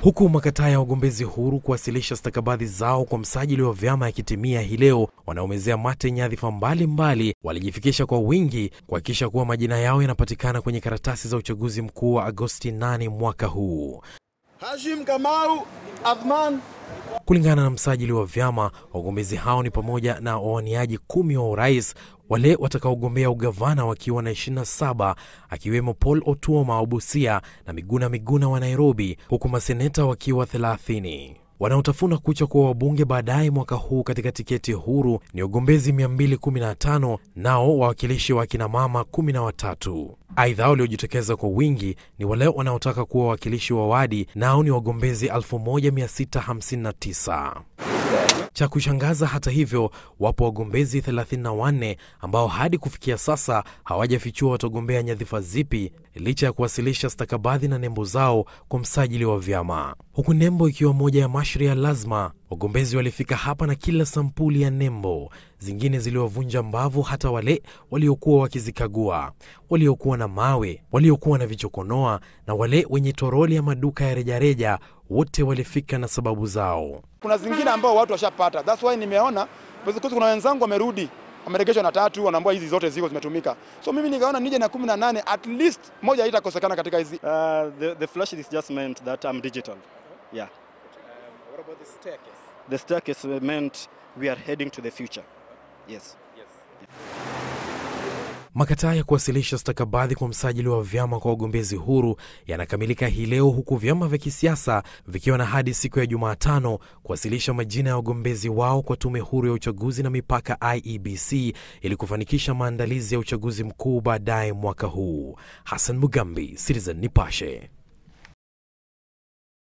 Huku makataa ya wagombezi huru kuwasilisha stakabadhi zao kwa msajili wa vyama yakitimia hii leo, wanaomezea mate nyadhifa mbalimbali walijifikisha kwa wingi kuhakikisha kuwa majina yao yanapatikana kwenye karatasi za uchaguzi mkuu wa Agosti 8 mwaka huu. Hashim Kamau Athman. Kulingana na msajili wa vyama, wagombezi hao ni pamoja na wawaniaji 10 wa urais, wale watakaogombea ugavana wakiwa na 27, akiwemo Paul Otuoma wa Busia na Miguna wa Nairobi, huku maseneta wakiwa 30. Wanaotafuna kucha kwa wabunge baadaye mwaka huu katika tiketi huru ni wagombezi 215, nao wawakilishi wa kina mama 13. Aidha, waliojitokeza kwa wingi ni wale wanaotaka kuwa wawakilishi wa wadi, nao ni wagombezi 1659. Cha kushangaza hata hivyo, wapo wagombezi 34 ambao hadi kufikia sasa hawajafichua watagombea nyadhifa zipi, licha ya kuwasilisha stakabadhi na nembo zao kwa msajili wa vyama. Huku nembo ikiwa moja ya masharti ya lazima, wagombezi walifika hapa na kila sampuli ya nembo. Zingine ziliwavunja mbavu hata wale waliokuwa wakizikagua, waliokuwa na mawe, waliokuwa na vichokonoa na wale wenye toroli ya maduka ya rejareja, wote walifika na sababu zao. Kuna zingine ambao watu washapata. That's why nimeona kuna wenzangu wamerudi, wameregeshwa na 3, wanaambia hizi zote ziko zimetumika. So mimi nikaona nije na 18, at least moja haitakosekana katika hizi. The flash is just meant that I'm digital. Yeah. What about the staircase? The staircase meant we are heading to the future. Yes. Makataa ya kuwasilisha stakabadhi kwa msajili wa vyama kwa wagombezi huru yanakamilika hii leo, huku vyama vya kisiasa vikiwa na hadi siku ya Jumatano kuwasilisha majina ya wagombezi wao kwa Tume Huru ya Uchaguzi na Mipaka IEBC ili kufanikisha maandalizi ya uchaguzi mkuu baadaye mwaka huu. Hassan Mugambi, Citizen Nipashe.